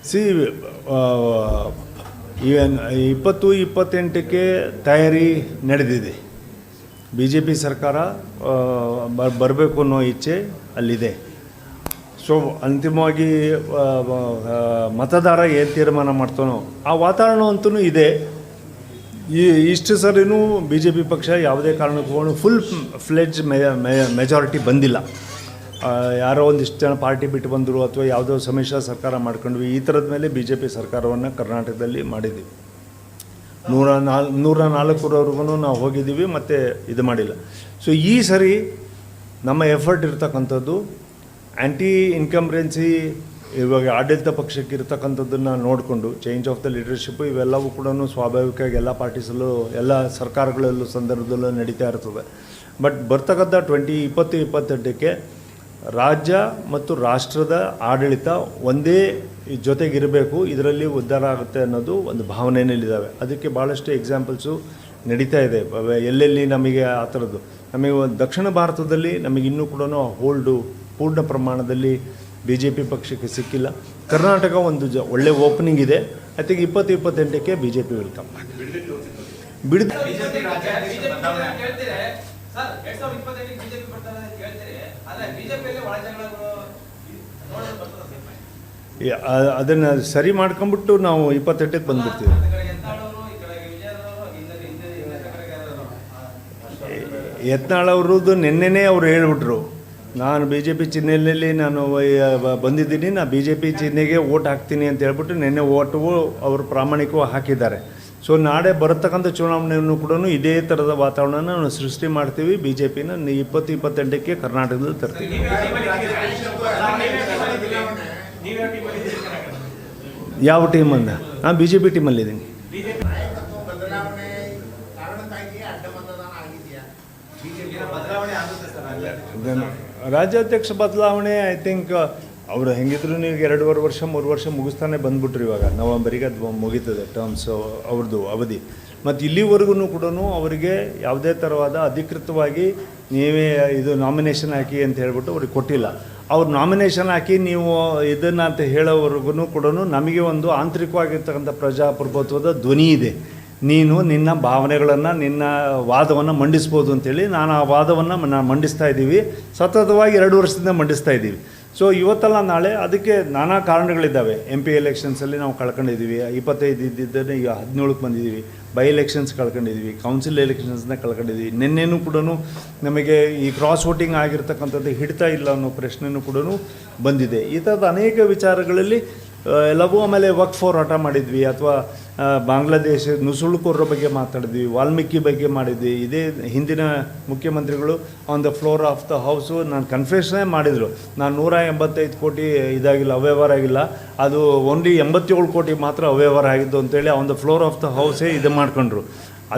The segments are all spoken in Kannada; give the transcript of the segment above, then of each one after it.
ಸಿ ಈವನ್ 2028ಕ್ಕೆ ತಯಾರಿ ನಡೆದಿದೆ. ಬಿ ಜೆ ಪಿ ಸರ್ಕಾರ ಬರಬೇಕು ಅನ್ನೋ ಇಚ್ಛೆ ಅಲ್ಲಿದೆ. ಸೊ ಅಂತಿಮವಾಗಿ ಮತದಾರ ಏನು ತೀರ್ಮಾನ ಮಾಡ್ತಾನೋ ಆ ವಾತಾವರಣ ಅಂತೂ ಇದೆ. ಇಷ್ಟು ಸರಿನೂ ಬಿ ಜೆ ಪಿ ಪಕ್ಷ ಯಾವುದೇ ಕಾರಣಕ್ಕೂ ಫುಲ್ ಫ್ಲೆಡ್ಜ್ ಮೆಜಾರಿಟಿ ಬಂದಿಲ್ಲ. ಯಾರೋ ಒಂದಿಷ್ಟು ಜನ ಪಾರ್ಟಿ ಬಿಟ್ಟು ಬಂದರು ಅಥವಾ ಯಾವುದೋ ಸಮ್ಮಿಶ್ರ ಸರ್ಕಾರ ಮಾಡ್ಕೊಂಡ್ವಿ. ಈ ಥರದ ಮೇಲೆ ಬಿ ಜೆ ಪಿ ಸರ್ಕಾರವನ್ನು ಕರ್ನಾಟಕದಲ್ಲಿ ಮಾಡಿದ್ದೀವಿ. 104ವರೆಗೂ ನಾವು ಹೋಗಿದ್ದೀವಿ ಮತ್ತು ಇದು ಮಾಡಿಲ್ಲ. ಸೊ ಈ ಸರಿ ನಮ್ಮ ಎಫರ್ಟ್ ಇರ್ತಕ್ಕಂಥದ್ದು ಆ್ಯಂಟಿ ಇನ್ಕಂಬ್ರೆನ್ಸಿ ಇವಾಗ ಆಡಳಿತ ಪಕ್ಷಕ್ಕೆ ಇರ್ತಕ್ಕಂಥದ್ದನ್ನು ನೋಡಿಕೊಂಡು ಚೇಂಜ್ ಆಫ್ ದ ಲೀಡರ್ಶಿಪ್ಪು ಇವೆಲ್ಲವೂ ಕೂಡ ಸ್ವಾಭಾವಿಕವಾಗಿ ಎಲ್ಲ ಪಾರ್ಟೀಸಲ್ಲೂ ಎಲ್ಲ ಸರ್ಕಾರಗಳಲ್ಲೂ ಸಂದರ್ಭದಲ್ಲೂ ನಡೀತಾ ಇರ್ತದೆ. ಬಟ್ ಬರ್ತಕ್ಕಂಥ 2028ಕ್ಕೆ ರಾಜ್ಯ ಮತ್ತು ರಾಷ್ಟ್ರದ ಆಡಳಿತ ಒಂದೇ ಜೊತೆಗಿರಬೇಕು, ಇದರಲ್ಲಿ ಉದ್ಧಾರ ಆಗುತ್ತೆ ಅನ್ನೋದು ಒಂದು ಭಾವನೆಯಲ್ಲಿದ್ದಾವೆ. ಅದಕ್ಕೆ ಭಾಳಷ್ಟು ಎಕ್ಸಾಂಪಲ್ಸು ನಡೀತಾ ಇದೆ ಎಲ್ಲೆಲ್ಲಿ ನಮಗೆ ಆ ಥರದ್ದು. ನಮಗೆ ದಕ್ಷಿಣ ಭಾರತದಲ್ಲಿ ನಮಗೆ ಇನ್ನೂ ಕೂಡ ಹೋಲ್ಡು ಪೂರ್ಣ ಪ್ರಮಾಣದಲ್ಲಿ ಬಿ ಜೆ ಪಿ ಪಕ್ಷಕ್ಕೆ ಸಿಕ್ಕಿಲ್ಲ. ಕರ್ನಾಟಕ ಒಂದು ಒಳ್ಳೆ ಓಪನಿಂಗ್ ಇದೆ. ಐ ಥಿಂಕ್ 2028ಕ್ಕೆ ಬಿ ಜೆ ಪಿ ವೆಲ್ಕಮ್. ಅದನ್ನು ಸರಿ ಮಾಡ್ಕೊಂಬಿಟ್ಟು ನಾವು 28ಕ್ಕೆ ಬಂದುಬಿಡ್ತೀವಿ. ಯತ್ನಾಳ್ ಅವ್ರದ್ದು ನಿನ್ನೆನೇ ಅವ್ರು ಹೇಳ್ಬಿಟ್ರು, ನಾನು ಬಿ ಜೆ ಪಿ ಚಿಹ್ನೆಯಲ್ಲಿ ನಾನು ಬಂದಿದ್ದೀನಿ, ನಾನು ಬಿ ಜೆ ಪಿ ಚಿಹ್ನೆಗೆ ಓಟ್ ಹಾಕ್ತೀನಿ ಅಂತ ಹೇಳ್ಬಿಟ್ಟು ನಿನ್ನೆ ಓಟು ಅವರು ಪ್ರಾಮಾಣಿಕವಾಗಿ ಹಾಕಿದ್ದಾರೆ. ಸೊ ನಾಳೆ ಬರತಕ್ಕಂಥ ಚುನಾವಣೆಯನ್ನು ಕೂಡ ಇದೇ ಥರದ ವಾತಾವರಣನ ನಾವು ಸೃಷ್ಟಿ ಮಾಡ್ತೀವಿ. ಬಿ ಜೆ ಪಿನ 2028ಕ್ಕೆ ಕರ್ನಾಟಕದಲ್ಲಿ ತರ್ತೀವಿ. ಯಾವ ಟೀಮಂದ? ನಾನು ಬಿ ಜೆ ಪಿ ಟೀಮಲ್ಲಿದ್ದೀನಿ. ರಾಜ್ಯಾಧ್ಯಕ್ಷ ಬದಲಾವಣೆ ಐ ಥಿಂಕ್ ಅವರು ಹೆಂಗಿದ್ರು ನೀವು 2.5 ವರ್ಷ 3 ವರ್ಷ ಮುಗಿಸ್ತಾನೆ ಬಂದುಬಿಟ್ರು. ಇವಾಗ ನವಂಬರಿಗೆ ಅದು ಮುಗೀತದೆ ಟರ್ಮ್ಸ್ ಅವ್ರದ್ದು ಅವಧಿ. ಮತ್ತು ಇಲ್ಲಿವರೆಗೂ ಕೂಡ ಅವರಿಗೆ ಯಾವುದೇ ಥರವಾದ ಅಧಿಕೃತವಾಗಿ ನೀವೇ ಇದು ನಾಮಿನೇಷನ್ ಹಾಕಿ ಅಂತ ಹೇಳ್ಬಿಟ್ಟು ಅವ್ರಿಗೆ ಕೊಟ್ಟಿಲ್ಲ. ಅವ್ರು ನಾಮಿನೇಷನ್ ಹಾಕಿ ನೀವು ಇದನ್ನು ಅಂತ ಹೇಳೋವರೆಗೂ ಕೂಡ ನಮಗೆ ಒಂದು ಆಂತರಿಕವಾಗಿರ್ತಕ್ಕಂಥ ಪ್ರಜಾಪ್ರಭುತ್ವದ ಧ್ವನಿ ಇದೆ. ನೀನು ನಿನ್ನ ಭಾವನೆಗಳನ್ನು ನಿನ್ನ ವಾದವನ್ನು ಮಂಡಿಸ್ಬೋದು ಅಂತೇಳಿ ನಾನು ಆ ವಾದವನ್ನು ನಾನು ಮಂಡಿಸ್ತಾ ಇದ್ದೀವಿ. ಸತತವಾಗಿ 2 ವರ್ಷದಿಂದ ಮಂಡಿಸ್ತಾ ಇದ್ದೀವಿ. ಸೊ ಇವತ್ತಲ್ಲ ನಾಳೆ ಅದಕ್ಕೆ ನಾನಾ ಕಾರಣಗಳಿದ್ದಾವೆ. MP ಎಲೆಕ್ಷನ್ಸಲ್ಲಿ ನಾವು ಕಳ್ಕೊಂಡಿದ್ದೀವಿ. 25 ಇದ್ದಿದ್ದನ್ನು ಈಗ 17ಕ್ಕೆ ಬಂದಿದ್ದೀವಿ. ಬೈ ಎಲೆಕ್ಷನ್ಸ್ ಕಳ್ಕೊಂಡಿದ್ದೀವಿ. ಕೌನ್ಸಿಲ್ ಎಲೆಕ್ಷನ್ಸ್ನ ಕಳ್ಕೊಂಡಿದ್ದೀವಿ. ನಿನ್ನೆನೂ ಕೂಡ ನಮಗೆ ಈ ಕ್ರಾಸ್ ವೋಟಿಂಗ್ ಆಗಿರ್ತಕ್ಕಂಥದ್ದು ಹಿಡ್ತಾ ಇಲ್ಲ ಅನ್ನೋ ಪ್ರಶ್ನೆಯೂ ಕೂಡ ಬಂದಿದೆ. ಈ ಥರದ ಅನೇಕ ವಿಚಾರಗಳಲ್ಲಿ ಎಲ್ಲವೂ. ಆಮೇಲೆ ವಕ್ಫ್ ಹೋರಾಟ ಮಾಡಿದ್ವಿ, ಅಥವಾ ಬಾಂಗ್ಲಾದೇಶ ನುಸುಳುಕೋರರ ಬಗ್ಗೆ ಮಾತಾಡಿದ್ವಿ, ವಾಲ್ಮೀಕಿ ಬಗ್ಗೆ ಮಾಡಿದ್ವಿ. ಇದೇ ಹಿಂದಿನ ಮುಖ್ಯಮಂತ್ರಿಗಳು on the floor of the house ನಾನು ಕನ್ಫೆಷನ್ನೇ ಮಾಡಿದರು, ನಾನು 185 ಕೋಟಿ ಇದಾಗಿಲ್ಲ, ಅವ್ಯವಹಾರ ಆಗಿಲ್ಲ, ಅದು ಓನ್ಲಿ 87 ಕೋಟಿ ಮಾತ್ರ ಅವ್ಯವಹಾರ ಆಗಿದ್ದು ಅಂತೇಳಿ on the floor of the ಹೌಸೇ ಇದು ಮಾಡ್ಕೊಂಡ್ರು.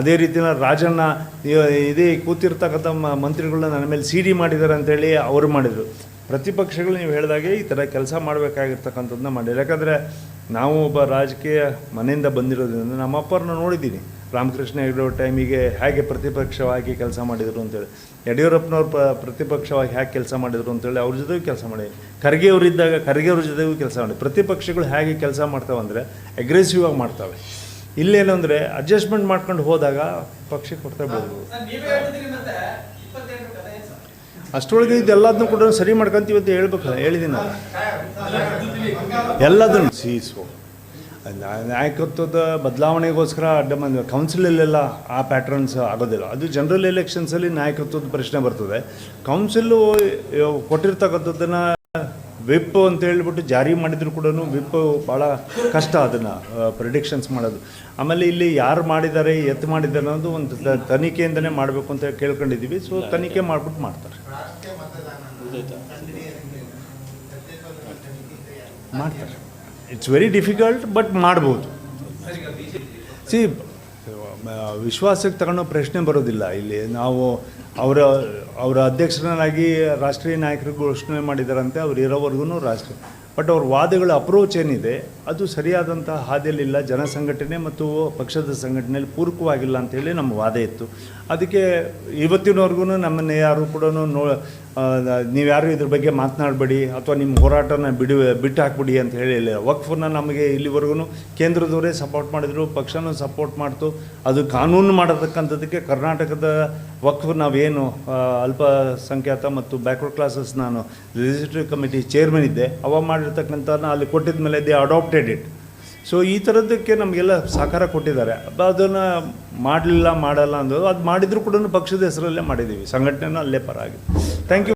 ಅದೇ ರೀತಿಯ ರಾಜಣ್ಣ ಇದೇ ಕೂತಿರ್ತಕ್ಕಂಥ ಮಂತ್ರಿಗಳನ್ನ ನನ್ನ ಮೇಲೆ CD ಮಾಡಿದ್ದಾರೆ ಅಂತೇಳಿ ಅವರು ಮಾಡಿದರು. ಪ್ರತಿಪಕ್ಷಗಳು ನೀವು ಹೇಳಿದಾಗೆ ಈ ಥರ ಕೆಲಸ ಮಾಡಬೇಕಾಗಿರ್ತಕ್ಕಂಥದ್ದನ್ನ ಮಾಡಿಲ್ಲ. ಯಾಕಂದರೆ ನಾವು ಒಬ್ಬ ರಾಜಕೀಯ ಮನೆಯಿಂದ ಬಂದಿರೋದ್ರಿಂದ ನಮ್ಮ ಅಪ್ಪರನ್ನ ನೋಡಿದ್ದೀನಿ. ರಾಮಕೃಷ್ಣ ಹೆಗಡೆ ಟೈಮಿಗೆ ಹೇಗೆ ಪ್ರತಿಪಕ್ಷವಾಗಿ ಕೆಲಸ ಮಾಡಿದರು ಅಂತೇಳಿ, ಯಡಿಯೂರಪ್ಪನವ್ರು ಪ್ರತಿಪಕ್ಷವಾಗಿ ಹೇಗೆ ಕೆಲಸ ಮಾಡಿದರು ಅಂತೇಳಿ ಅವ್ರ ಜೊತೆಗೂ ಕೆಲಸ ಮಾಡಿ, ಖರ್ಗೆ ಅವರಿದ್ದಾಗ ಖರ್ಗೆ ಅವ್ರ ಜೊತೆಗೂ ಕೆಲಸ ಮಾಡಿ. ಪ್ರತಿಪಕ್ಷಗಳು ಹೇಗೆ ಕೆಲಸ ಮಾಡ್ತಾವೆ ಅಂದರೆ ಅಗ್ರೆಸಿವ್ ಆಗಿ ಮಾಡ್ತವೆ. ಇಲ್ಲೇನು ಅಂದರೆ ಅಡ್ಜಸ್ಟ್ಮೆಂಟ್ ಮಾಡ್ಕೊಂಡು ಹೋದಾಗ ಪಕ್ಷಕ್ಕೆ ಕೊಡ್ತಾ ಬಿಡ್ಬೋದು. ಅಷ್ಟರೊಳಗೆ ಇದೆಲ್ಲದನ್ನೂ ಕೂಡ ಸರಿ ಮಾಡ್ಕೊತೀವಿ ಅಂತ ಹೇಳ್ಬೇಕಲ್ಲ, ಹೇಳಿದ್ದೀನಿ ಎಲ್ಲದನ್ನು. ನಾಯಕತ್ವದ ಬದಲಾವಣೆಗೋಸ್ಕರ ಅಡ್ಡ ಬಂದ ಕೌನ್ಸಿಲಲ್ಲೆಲ್ಲ ಆ ಪ್ಯಾಟ್ರನ್ಸ್ ಆಗೋದಿಲ್ಲ. ಅದು ಜನರಲ್ ಎಲೆಕ್ಷನ್ಸಲ್ಲಿ ನಾಯಕತ್ವದ ಪ್ರಶ್ನೆ ಬರ್ತದೆ. ಕೌನ್ಸಿಲು ಕೊಟ್ಟಿರ್ತಕ್ಕಂಥದ್ದನ್ನು ವಿಪ್ ಅಂತ ಹೇಳ್ಬಿಟ್ಟು ಜಾರಿ ಮಾಡಿದ್ರು ಕೂಡ ವಿಪ್ ಭಾಳ ಕಷ್ಟ ಅದನ್ನು ಪ್ರಿಡಿಕ್ಷನ್ಸ್ ಮಾಡೋದು. ಆಮೇಲೆ ಇಲ್ಲಿ ಯಾರು ಮಾಡಿದ್ದಾರೆ ಎತ್ತು ಮಾಡಿದ್ದಾರೆ ಅನ್ನೋದು ಒಂದು ತನಿಖೆಯಿಂದನೇ ಮಾಡಬೇಕು ಅಂತ ಕೇಳ್ಕೊಂಡಿದ್ದೀವಿ. ಸೊ ತನಿಖೆ ಮಾಡಿಬಿಟ್ಟು ಮಾಡ್ತಾರೆ. ಇಟ್ಸ್ ವೆರಿ ಡಿಫಿಕಲ್ಟ್, ಬಟ್ ಮಾಡ್ಬೋದು. ಸಿ ವಿಶ್ವಾಸಕ್ಕೆ ತಗೊಳ್ಳೋ ಪ್ರಶ್ನೆ ಬರೋದಿಲ್ಲ ಇಲ್ಲಿ. ನಾವು ಅವರ ಅಧ್ಯಕ್ಷರನ್ನಾಗಿ ರಾಷ್ಟ್ರೀಯ ನಾಯಕರು ಘೋಷಣೆ ಮಾಡಿದಾರಂತೆ, ಅವ್ರು ಇರೋವರೆಗೂ ರಾಷ್ಟ್ರೀಯ. ಬಟ್ ಅವ್ರ ವಾದಗಳ ಅಪ್ರೋಚ್ ಏನಿದೆ ಅದು ಸರಿಯಾದಂಥ ಹಾದಿಯಲ್ಲಿಲ್ಲ, ಜನ ಸಂಘಟನೆ ಮತ್ತು ಪಕ್ಷದ ಸಂಘಟನೆಯಲ್ಲಿ ಪೂರಕವಾಗಿಲ್ಲ ಅಂತೇಳಿ ನಮ್ಮ ವಾದ ಇತ್ತು. ಅದಕ್ಕೆ ಇವತ್ತಿನವರೆಗೂ ನಮ್ಮನ್ನು ಯಾರು ಕೂಡ ನೀವ್ಯಾರು ಇದ್ರ ಬಗ್ಗೆ ಮಾತನಾಡಬೇಡಿ ಅಥವಾ ನಿಮ್ಮ ಹೋರಾಟನ ಬಿಟ್ಟು ಹಾಕ್ಬಿಡಿ ಅಂತ ಹೇಳಿಲ್ಲ. ವಕ್ಫನ್ನ ನಮಗೆ ಇಲ್ಲಿವರೆಗೂ ಕೇಂದ್ರದವರೇ ಸಪೋರ್ಟ್ ಮಾಡಿದರು, ಪಕ್ಷನೂ ಸಪೋರ್ಟ್ ಮಾಡ್ತು. ಅದು ಕಾನೂನು ಮಾಡತಕ್ಕಂಥದ್ದಕ್ಕೆ ಕರ್ನಾಟಕದ ವಕ್ಫ್ ನಾವೇನು ಅಲ್ಪಸಂಖ್ಯಾತ ಮತ್ತು ಬ್ಯಾಕ್ವರ್ಡ್ ಕ್ಲಾಸಸ್ ನಾನು ಲೆಜಿಸ್ಲೇಟಿವ್ ಕಮಿಟಿ ಚೇರ್ಮನ್ ಇದ್ದೆ, ಅವ ಮಾಡಿರ್ತಕ್ಕಂಥ ಅಲ್ಲಿ ಕೊಟ್ಟಿದ ಮೇಲೆ ದೇ ಅಡಾಪ್ಟೆಡ್ ಇಟ್. ಸೊ ಈ ಥರದ್ದಕ್ಕೆ ನಮಗೆಲ್ಲ ಸಹಕಾರ ಕೊಟ್ಟಿದ್ದಾರೆ. ಅದನ್ನು ಮಾಡಲ್ಲ ಅಂದರು, ಅದು ಮಾಡಿದರೂ ಕೂಡ ಪಕ್ಷದ ಹೆಸರಲ್ಲೇ ಮಾಡಿದ್ದೀವಿ, ಸಂಘಟನೆನೂ ಅಲ್ಲೇ ಪರ ಆಗಿದೆ. Thank you.